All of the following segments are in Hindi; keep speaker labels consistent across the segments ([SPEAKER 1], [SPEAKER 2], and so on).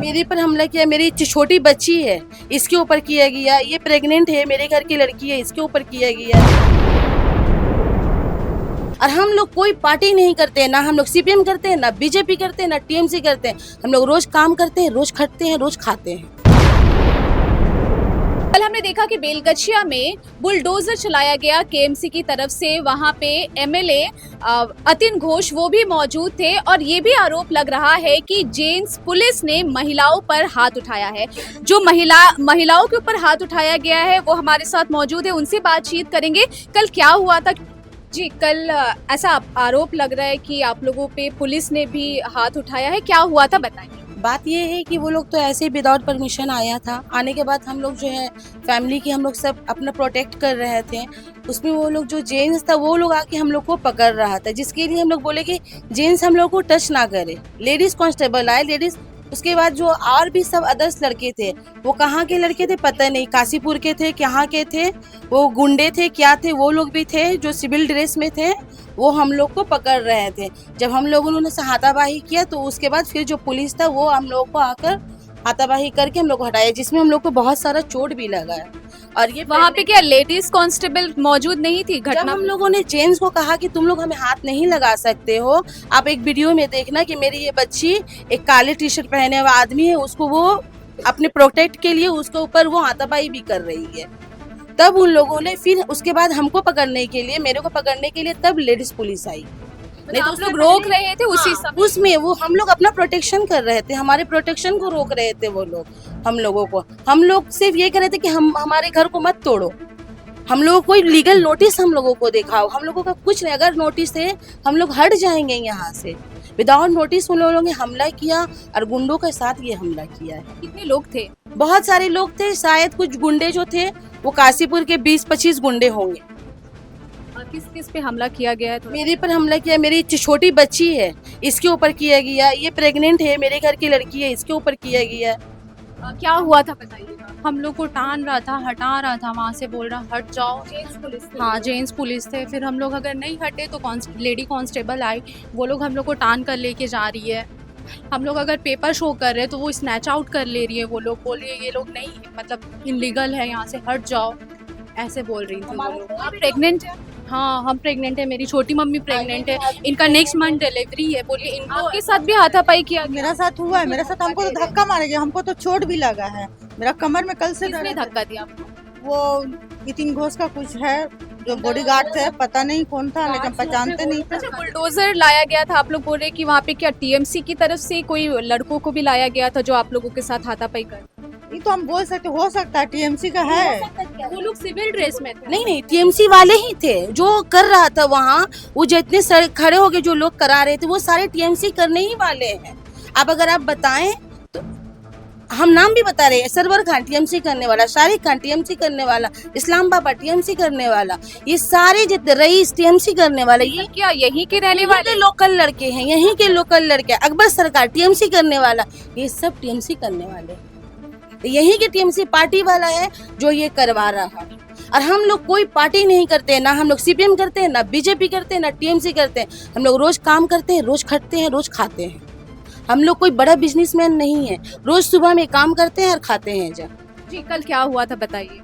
[SPEAKER 1] मेरे पर हमला किया, मेरी छोटी बच्ची है इसके ऊपर किया गया, ये प्रेग्नेंट है, मेरे घर की लड़की है इसके ऊपर किया गया। और हम लोग कोई पार्टी नहीं करते, ना हम लोग सीपीएम करते हैं, ना बीजेपी करते हैं, ना टीएमसी करते हैं। हम लोग रोज काम करते हैं, रोज खटते हैं, रोज खाते हैं।
[SPEAKER 2] कल हमने देखा कि बेलगछिया में बुलडोजर चलाया गया केएमसी की तरफ से। वहां पे एमएलए अतिन घोष वो भी मौजूद थे और ये भी आरोप लग रहा है कि जेन्स पुलिस ने महिलाओं पर हाथ उठाया है। जो महिलाओं के ऊपर हाथ उठाया गया है वो हमारे साथ मौजूद है, उनसे बातचीत करेंगे। कल क्या हुआ था जी? कल ऐसा आरोप लग रहा है कि आप लोगों पे पुलिस ने भी हाथ उठाया है, क्या हुआ था बताइए।
[SPEAKER 1] बात ये है कि वो लोग तो ऐसे ही विदाउट परमिशन आया था। आने के बाद हम लोग जो है फैमिली की हम लोग सब अपना प्रोटेक्ट कर रहे थे। उसमें वो लोग जो जेंट्स था वो लोग आके हम लोग को पकड़ रहा था, जिसके लिए हम लोग बोले कि जेंट्स हम लोग को टच ना करे। लेडीज कांस्टेबल आए, लेडीज उसके बाद जो और भी सब अदर्स लड़के थे, वो कहाँ के लड़के थे पता नहीं, काशीपुर के थे, कहाँ के थे, वो गुंडे थे क्या थे, वो लोग भी थे जो सिविल ड्रेस में थे, वो हम लोग को पकड़ रहे थे। जब हम लोगों ने हाथापाई किया तो उसके बाद फिर जो पुलिस था वो हम लोग को आकर हाथापाई करके हम लोग को हटाया, जिसमें हम लोग को बहुत सारा चोट भी लगा है। और ये
[SPEAKER 2] वहाँ पे क्या लेडीज कांस्टेबल मौजूद नहीं थी?
[SPEAKER 1] जब हम लोगों ने जेंट्स को कहा कि तुम लोग हमें हाथ नहीं लगा सकते हो, आप एक वीडियो में देखना कि मेरी ये बच्ची एक काले टी शर्ट पहने हुआ आदमी है, उसको वो अपने प्रोटेक्ट के लिए उसके ऊपर वो हाथापाई भी कर रही है। तब उन लोगों ने फिर उसके बाद हमको पकड़ने के लिए, मेरे को पकड़ने के लिए तब लेडीज पुलिस आई।
[SPEAKER 2] नहीं तो लोग रोक रहे थे उसी समय?
[SPEAKER 1] उसमें वो हम लोग अपना प्रोटेक्शन कर रहे थे, हमारे प्रोटेक्शन को रोक रहे थे वो लोग हम लोगों को। हम लोग सिर्फ ये कर रहे थे कि हम हमारे घर को मत तोड़ो, हम लोगों को कोई लीगल नोटिस हम लोगों को दिखाओ। हम लोगों का कुछ नहीं, अगर नोटिस है हम लोग हट जाएंगे यहाँ से। विदाउट नोटिस उन लोगों ने हमला किया और गुंडों के साथ ये हमला किया है।
[SPEAKER 2] कितने लोग थे?
[SPEAKER 1] बहुत सारे लोग थे, शायद कुछ गुंडे जो थे वो काशीपुर के 20-25 गुंडे होंगे।
[SPEAKER 2] किस किस पे हमला किया गया है?
[SPEAKER 1] मेरे पर हमला किया, मेरी छोटी बच्ची है इसके ऊपर किया गया, ये प्रेग्नेंट है, मेरे घर की लड़की है इसके ऊपर किया गया।
[SPEAKER 2] क्या हुआ था बताइए।
[SPEAKER 3] हम लोग को टान रहा था, हटा रहा था, वहाँ से बोल रहा हट जाओ।
[SPEAKER 2] जेन्स पुलिस थे?
[SPEAKER 3] हाँ जेंट्स पुलिस थे। फिर हम लोग अगर नहीं हटे तो लेडी कांस्टेबल आई, वो लोग हम लोग को टान कर लेके जा रही है। हम लोग अगर पेपर शो कर रहे हैं तो वो स्नैच आउट कर ले रही है। वो लोग बोल रही है ये लोग नहीं मतलब इनलीगल है, यहाँ से हट जाओ, ऐसे बोल रही थी वो लोग।
[SPEAKER 2] आप प्रेग्नेंट है?
[SPEAKER 3] हाँ हम प्रेग्नेंट है, मेरी छोटी मम्मी प्रेग्नेंट है, इनका नेक्स्ट मंथ डिलीवरी है। बोलिए इनको
[SPEAKER 2] आपके साथ भी हाथापाई किया गया?
[SPEAKER 4] मेरा साथ हुआ है, मेरे साथ हमको तो धक्का मारे गया, हमको तो चोट भी लगा है। मेरा कमर में कल से
[SPEAKER 2] किसने धक्का दिया आपको?
[SPEAKER 4] वो नितिन घोष का कुछ है जो बॉडीगार्ड थे, पता नहीं कौन था लेकिन पहचानते नहीं थे।
[SPEAKER 2] अच्छा, बुलडोजर लाया गया था, आप लोग बोल रहे हैं कि वहाँ पे क्या टीएमसी की तरफ से कोई लड़कों को भी लाया गया था जो आप लोगों के साथ हाथापाई कर?
[SPEAKER 4] ये तो हम बोल सकते, हो सकता है टीएमसी का है।
[SPEAKER 2] वो लोग सिविल ड्रेस में थे?
[SPEAKER 1] नहीं टीएमसी वाले ही थे जो कर रहा था वहाँ। वो जितने खड़े हो गए जो लोग करा रहे थे वो सारे टीएमसी करने ही वाले हैं। अब अगर आप बताएं तो हम नाम भी बता रहे हैं, सरवर खान टीएमसी करने वाला, शारिक खान टीएमसी करने वाला, इस्लाम बाबा टीएमसी करने वाला, ये सारे जितने रईस टीएमसी करने वाले, ये
[SPEAKER 2] क्या यहीं के रहने वाले
[SPEAKER 1] लोकल लड़के हैं, यहीं के लोकल लड़के। अकबर सरकार टीएमसी करने वाला, ये सब टीएमसी करने वाले, यहीं के टीएमसी पार्टी वाला है जो ये करवा रहा है। और हम लोग कोई पार्टी नहीं करते, ना हम लोग सीपीएम करते हैं, ना बीजेपी करते हैं, ना टीएमसी करते हैं। हम लोग रोज काम करते हैं, रोज खटते हैं, रोज खाते हैं। हम लोग कोई बड़ा बिजनेसमैन नहीं है, रोज सुबह में काम करते हैं और खाते हैं। जब
[SPEAKER 2] जी कल क्या हुआ था बताइए।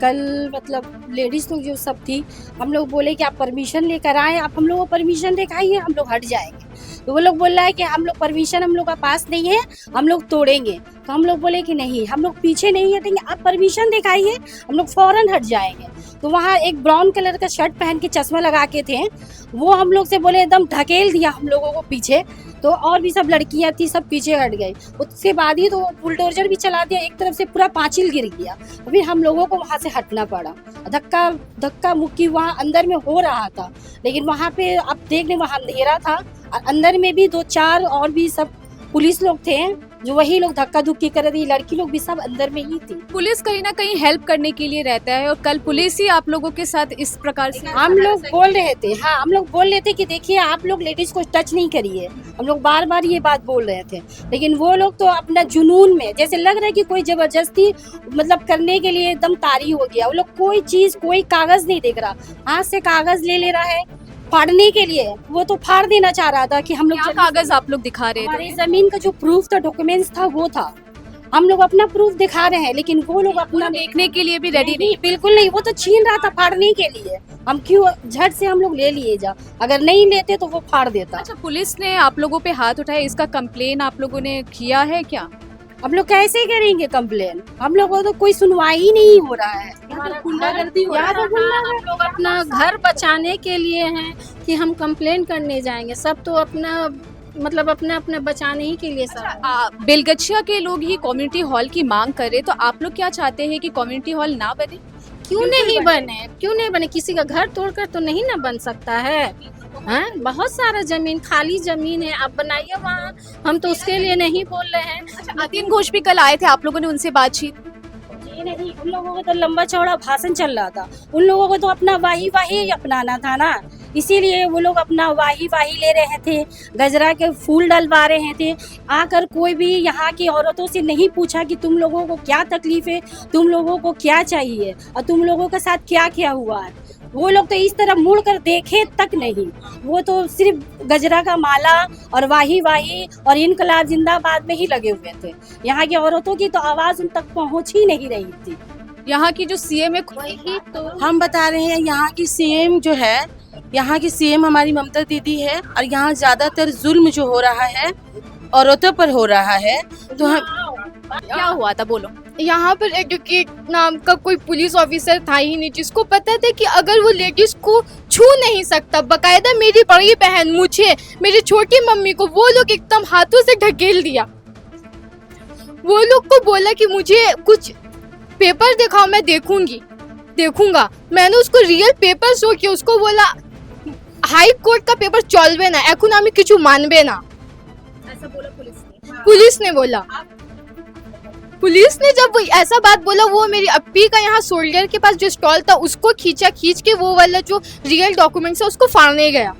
[SPEAKER 5] कल मतलब लेडीज लोग जो सब थी, हम लोग बोले कि आप परमिशन लेकर आए, आप हम लोग को परमिशन दिखाइए, हम लोग हट जाएंगे। तो वो लोग बोल रहा है कि हम लोग परमिशन हम लोग का पास नहीं है, हम लोग तोड़ेंगे। तो हम लोग बोले कि नहीं, हम लोग पीछे नहीं हटेंगे, आप परमिशन दिखाइए, हम लोग फौरन हट जाएंगे। तो वहाँ एक ब्राउन कलर का शर्ट पहन के चश्मा लगा के थे, वो हम लोग से बोले, एकदम ढकेल दिया हम लोगों को पीछे। तो और भी सब लड़कियां थी, सब पीछे हट गई। उसके बाद ही तो बुलडोजर भी चला दिया, एक तरफ से पूरा पांचिल गिर गया। फिर हम लोगों को वहाँ से हटना पड़ा। धक्का मुक्की वहाँ अंदर में हो रहा था, लेकिन वहाँ पे आप देख लें वहाँ अंधेरा था और अंदर में भी 2-4 और भी सब पुलिस लोग थे। जो वही लोग धक्का धुक्की कर रही, लड़की लोग भी सब अंदर में ही थी।
[SPEAKER 2] पुलिस कहीं ना कहीं हेल्प करने के लिए रहता है और कल पुलिस ही आप लोगों के साथ इस प्रकार से
[SPEAKER 5] हम लोग बोल रहे थे, हाँ हम लोग बोल रहे थे कि देखिए आप लोग लेडीज को टच नहीं करिए, हम लोग बार बार ये बात बोल रहे थे, लेकिन वो लोग तो अपना जुनून में जैसे लग रहा है कि कोई जबरदस्ती मतलब करने के लिए एकदम तारी हो गया। वो लोग कोई चीज कोई कागज नहीं देख रहा, हाथ से कागज ले रहा है फाड़ने के लिए। वो तो फाड़ देना चाह रहा था कि हम लोग
[SPEAKER 2] क्या कागज आप लोग दिखा रहे थे?
[SPEAKER 5] हमारी जमीन का जो प्रूफ था, डॉक्यूमेंट्स था, वो था। हम लोग अपना प्रूफ दिखा रहे हैं, लेकिन वो लोग अपना
[SPEAKER 2] देखने के लिए भी रेडी नहीं।
[SPEAKER 5] बिल्कुल नहीं, वो तो छीन रहा था फाड़ने के लिए। हम क्यों झट से हम लोग ले लिए जा, अगर नहीं लेते तो वो फाड़ देता।
[SPEAKER 2] अच्छा, पुलिस ने आप लोगों पे हाथ उठाया, इसका कंप्लेन आप लोगों ने किया है क्या?
[SPEAKER 5] हम लोग कैसे करेंगे कंप्लेन, हम लोग को तो कोई सुनवाई ही नहीं हो रहा है।
[SPEAKER 1] गुंडागर्दी हो
[SPEAKER 5] यहाँ
[SPEAKER 1] रहा
[SPEAKER 5] तो
[SPEAKER 1] है।
[SPEAKER 5] हम लोग अपना घर बचाने के लिए हैं कि हम कंप्लेन करने जाएंगे। सब तो अपना मतलब अपना अपना बचाने ही के लिए सब।
[SPEAKER 2] बेलगछिया के लोग ही कम्युनिटी हॉल की मांग कर रहे, तो आप लोग क्या चाहते हैं कि कम्युनिटी हॉल ना बने?
[SPEAKER 5] क्यों नहीं बने, क्यों नहीं बने? किसी का घर तोड़कर तो नहीं ना बन सकता है। हाँ, बहुत सारा जमीन खाली जमीन है, आप बनाइए वहाँ। हम तो उसके लिए नहीं बोल रहे हैं।
[SPEAKER 2] अच्छा, अतीन घोष भी कल आए थे, आप लोगों ने उनसे बातचीत?
[SPEAKER 5] जी नहीं, उन लोगों को तो लंबा चौड़ा भाषण चल रहा था। उन लोगों को तो अपना वाही वाही अपनाना था ना, इसीलिए वो लोग अपना वाही वाही ले रहे थे, गजरा के फूल डलवा रहे थे। आकर कोई भी यहाँ की औरतों से नहीं पूछा कि तुम लोगों को क्या तकलीफ है, तुम लोगों को क्या चाहिए और तुम लोगों के साथ क्या क्या हुआ है। वो लोग तो इस तरह मुड़ कर देखे तक नहीं, वो तो सिर्फ गजरा का माला और वाही वाही और इनकलाब जिंदाबाद में ही लगे हुए थे। यहाँ की औरतों की तो आवाज उन तक पहुँच ही नहीं रही थी।
[SPEAKER 2] यहाँ की जो सीएम है
[SPEAKER 5] वही तो
[SPEAKER 1] हम बता रहे हैं, यहाँ की सीएम जो है, यहाँ की सीएम हमारी ममता दीदी है और यहाँ ज्यादातर जुल्म जो हो रहा है औरतों पर हो रहा है। तो हम
[SPEAKER 2] क्या हुआ था, बोलो।
[SPEAKER 6] यहाँ पर एडवोकेट नाम का कोई पुलिस ऑफिसर था ही नहीं जिसको पता था कि अगर वो लेडीज को छू नहीं सकता। बकायदा मेरी बड़ी बहन, मुझे, मेरी छोटी मम्मी को वो लोग एकदम हाथों से ढकेल दिया। वो लोग को बोला कि मुझे कुछ पेपर दिखाओ, मैं देखूंगा। मैंने उसको रियल पेपर शो किया, उसको बोला हाई कोर्ट का पेपर चलबे ना, এখন আমি কিছু मानबे ना।
[SPEAKER 2] ऐसा बोला
[SPEAKER 6] पुलिस ने बोला। पुलिस ने जब ऐसा बात बोला, वो मेरी अप्पी का यहाँ शोल्डर के पास जो स्टॉल था उसको खींच के वो वाला जो रियल डॉक्यूमेंट्स है उसको फाड़ने गया।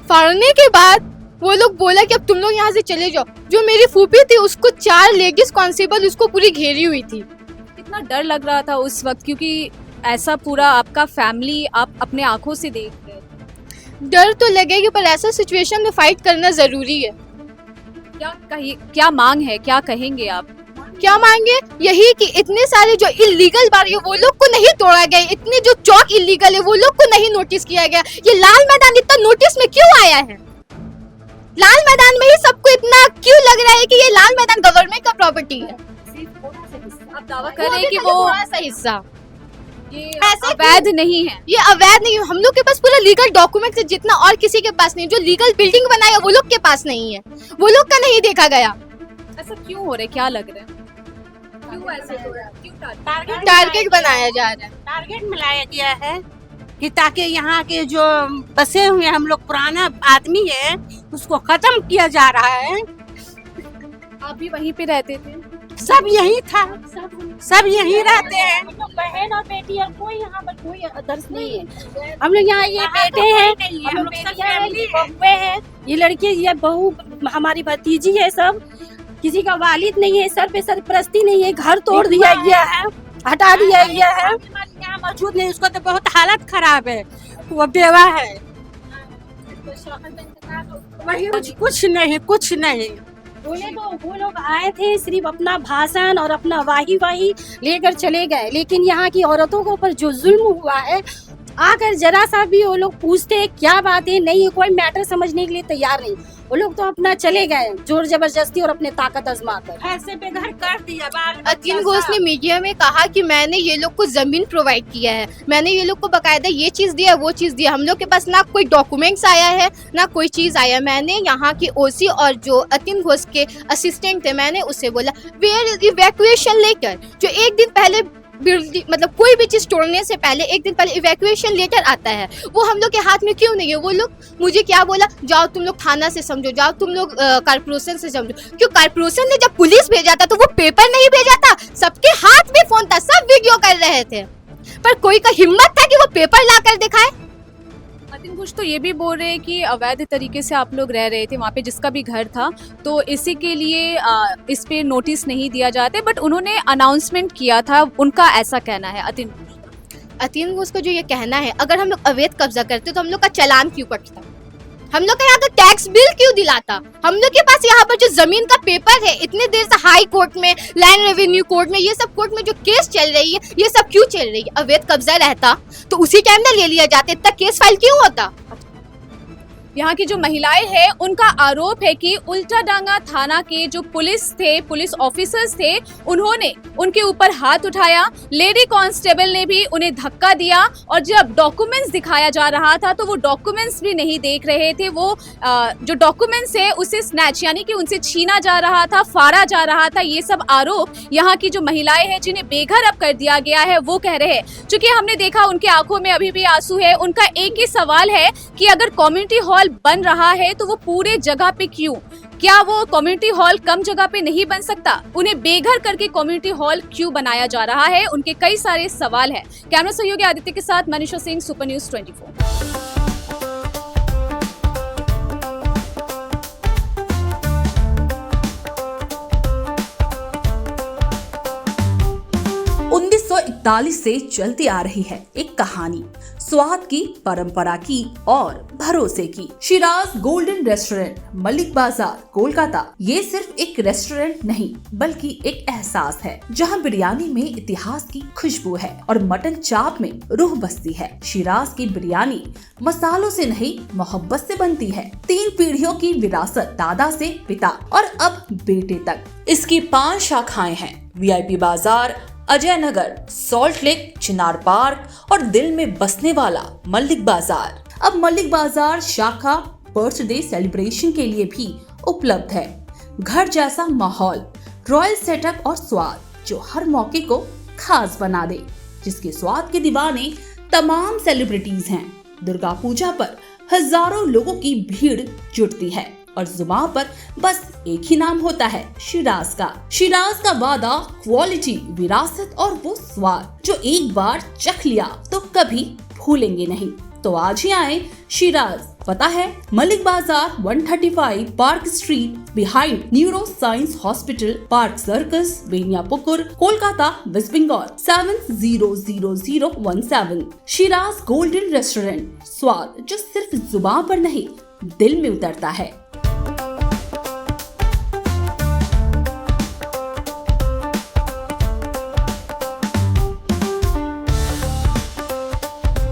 [SPEAKER 6] फाड़ने के बाद वो लोग बोला कि अब तुम लोग यहाँ से चले जाओ। जो मेरी फूफी थी उसको 4 लेडीज कांस्टेबल उसको पूरी घेरी हुई थी।
[SPEAKER 2] कितना डर लग रहा था उस वक्त, क्योंकि ऐसा पूरा आपका फैमिली आप अपने आंखों से देख रहे थे।
[SPEAKER 6] डर तो लगेगा, पर ऐसा सिचुएशन में फाइट करना जरूरी है।
[SPEAKER 2] क्या मांग है, क्या कहेंगे आप?
[SPEAKER 6] क्या मांगे? यही कि इतने सारे जो इलीगल बार है वो लोग को नहीं तोड़ा गया, इतने जो चौक इलीगल है वो लोग को नहीं नोटिस किया गया। ये लाल मैदान इतना नोटिस में क्यों आया है? लाल मैदान में ही सबको इतना क्यों लग रहा है कि ये लाल मैदान गवर्नमेंट का प्रॉपर्टी है?
[SPEAKER 2] आप दावा कर रहे हैं कि वो
[SPEAKER 6] थोड़ा सा हिस्सा
[SPEAKER 2] ये
[SPEAKER 6] ऐसे
[SPEAKER 2] अवैध नहीं है।
[SPEAKER 6] ये अवैध नहीं है। हम लोग के पास पूरा लीगल डॉक्यूमेंट है, जितना और किसी के पास नहीं। जो लीगल बिल्डिंग बनाया वो लोग के पास नहीं है, वो लोग का नहीं देखा गया।
[SPEAKER 2] ऐसा क्यों हो रहा है, क्या लग रहा है? क्यों ऐसे हो रहा है? क्यों
[SPEAKER 6] टारगेट बनाया जा रहा है।
[SPEAKER 4] टारगेट मिलाया गया है कि ताकि यहाँ के जो बसे हुए हम लोग पुराना आदमी है उसको खत्म किया जा रहा है।
[SPEAKER 2] आप भी वहीं पे रहते थे?
[SPEAKER 4] सब यही था, सब यही रहते हैं।
[SPEAKER 5] हम लोग बहन और बेटी और कोई यहाँ पर कोई अदर्स नहीं है। हम लोग यहाँ ये बेटे हैं, हम लोग बेटियां हैं, ये बहुएं हैं, ये लड़की, ये बहू हमारी भतीजी है। सब किसी का वालिद नहीं है, सर पे सरपरस्ती नहीं है, घर तोड़ दिया गया है, हटा दिया गया है।
[SPEAKER 4] यहाँ मौजूद नहीं, उसको तो बहुत हालत खराब है, वो बेवा है। कुछ नहीं।
[SPEAKER 5] बोले तो वो लोग आए थे, सिर्फ अपना भाषण और अपना वाही वाही लेकर चले गए, लेकिन यहाँ की औरतों के ऊपर जो जुल्म हुआ है, आकर जरा सा भी वो लोग पूछते क्या बात है, नहीं कोई मैटर समझने के लिए तैयार नहीं। वो लोग तो अपना चले गए जोर जबरदस्ती और अपने ताकत आजमाकर।
[SPEAKER 4] पैसे पे घर कर दिया।
[SPEAKER 6] अतीन घोष ने मीडिया में कहा कि मैंने ये लोग को जमीन प्रोवाइड किया है, मैंने ये लोग को बकायदा ये चीज दिया, वो चीज दिया। हम लोग के पास ना कोई डॉक्यूमेंट्स आया है, ना कोई चीज आया। मैंने यहाँ की ओसी और जो अतीन घोष के असिस्टेंट थे, मैंने उससे बोला वेयर इज इवैक्यूएशन लेटर, जो एक दिन पहले मतलब कोई भी चीज़ तोड़ने से पहले एक दिन पहले इवैक्यूएशन लेटर आता है, वो हम लोग के हाथ में क्यों नहीं है? वो लोग मुझे क्या बोला, जाओ तुम लोग थाना से समझो, जाओ तुम लोग कारपोरेशन से समझो। क्यों कारपोरेशन ने जब पुलिस भेजा था तो वो पेपर नहीं भेजा था, सबके हाथ में फोन था, सब वीडियो कर रहे थे, पर कोई का हिम्मत था कि वो पेपर ला कर दिखाए।
[SPEAKER 2] अतिन घोष तो ये भी बोल रहे हैं कि अवैध तरीके से आप लोग रह रहे थे वहाँ पे, जिसका भी घर था, तो इसी के लिए इस पे नोटिस नहीं दिया जाता, बट उन्होंने अनाउंसमेंट किया था, उनका ऐसा कहना है।
[SPEAKER 6] अतीन घोष का जो ये कहना है, अगर हम लोग अवैध कब्जा करते तो हम लोग का चालान क्यों कटता, हम लोग का यहाँ का टैक्स बिल क्यों दिलाता? हम लोग के पास यहाँ पर जो जमीन का पेपर है, इतने देर से हाई कोर्ट में, लैंड रेवेन्यू कोर्ट में, ये सब कोर्ट में जो केस चल रही है, ये सब क्यों चल रही है? अवैध कब्जा रहता तो उसी टाइम में ले लिया जाता, इतना केस फाइल क्यों होता?
[SPEAKER 2] यहाँ की जो महिलाएं हैं उनका आरोप है कि उल्टाडांगा थाना के जो पुलिस थे, पुलिस ऑफिसर्स थे, उन्होंने उनके ऊपर हाथ उठाया, लेडी कांस्टेबल ने भी उन्हें धक्का दिया, और जब डॉक्यूमेंट्स दिखाया जा रहा था तो वो डॉक्यूमेंट्स भी नहीं देख रहे थे, वो जो डॉक्यूमेंट्स है उसे स्नैच यानी कि उनसे छीना जा रहा था, फाड़ा जा रहा था। ये सब आरोप यहाँ की जो महिलाएं हैं जिन्हें बेघर अब कर दिया गया है वो कह रहे हैं। चूंकि हमने देखा उनके आंखों में अभी भी आंसू है, उनका एक ही सवाल है कि अगर कम्युनिटी हॉल बन रहा है तो वो पूरे जगह पे क्यों? क्या वो कम्युनिटी हॉल कम जगह पे नहीं बन सकता? उन्हें बेघर करके कम्युनिटी हॉल क्यों बनाया जा रहा है? उनके कई सारे सवाल हैं। कैमरा सहयोगी आदित्य के साथ मनीषा सिंह, सुपर न्यूज़ 24।
[SPEAKER 7] से चलती आ रही है एक कहानी, स्वाद की, परंपरा की और भरोसे की। शिराज गोल्डन रेस्टोरेंट, मलिक बाजार, कोलकाता। ये सिर्फ एक रेस्टोरेंट नहीं बल्कि एक एहसास है, जहां बिरयानी में इतिहास की खुशबू है और मटन चाप में रूह बसती है। शिराज की बिरयानी मसालों से नहीं, मोहब्बत से बनती है। 3 पीढ़ियों की विरासत, दादा से पिता और अब बेटे तक। इसकी 5 शाखाएं हैं, VIP बाजार, अजय नगर, सॉल्ट लेक, चिनार पार्क और दिल में बसने वाला मलिक बाजार। अब मलिक बाजार शाखा बर्थडे सेलिब्रेशन के लिए भी उपलब्ध है। घर जैसा माहौल, रॉयल सेटअप और स्वाद जो हर मौके को खास बना दे, जिसके स्वाद के दीवाने तमाम सेलिब्रिटीज हैं। दुर्गा पूजा पर हजारों लोगों की भीड़ जुटती है और जुबान पर बस एक ही नाम होता है, शिराज का। शिराज का वादा, क्वालिटी, विरासत और वो स्वाद जो एक बार चख लिया तो कभी भूलेंगे नहीं। तो आज ही आए शिराज। पता है Malik Bazar, 135 park street, behind neuro science hospital, park circus, Beniapukur, Kolkata, west Bengal 700017। Shiraz golden restaurant, स्वाद जो सिर्फ जुबान पर नहीं दिल में उतरता है।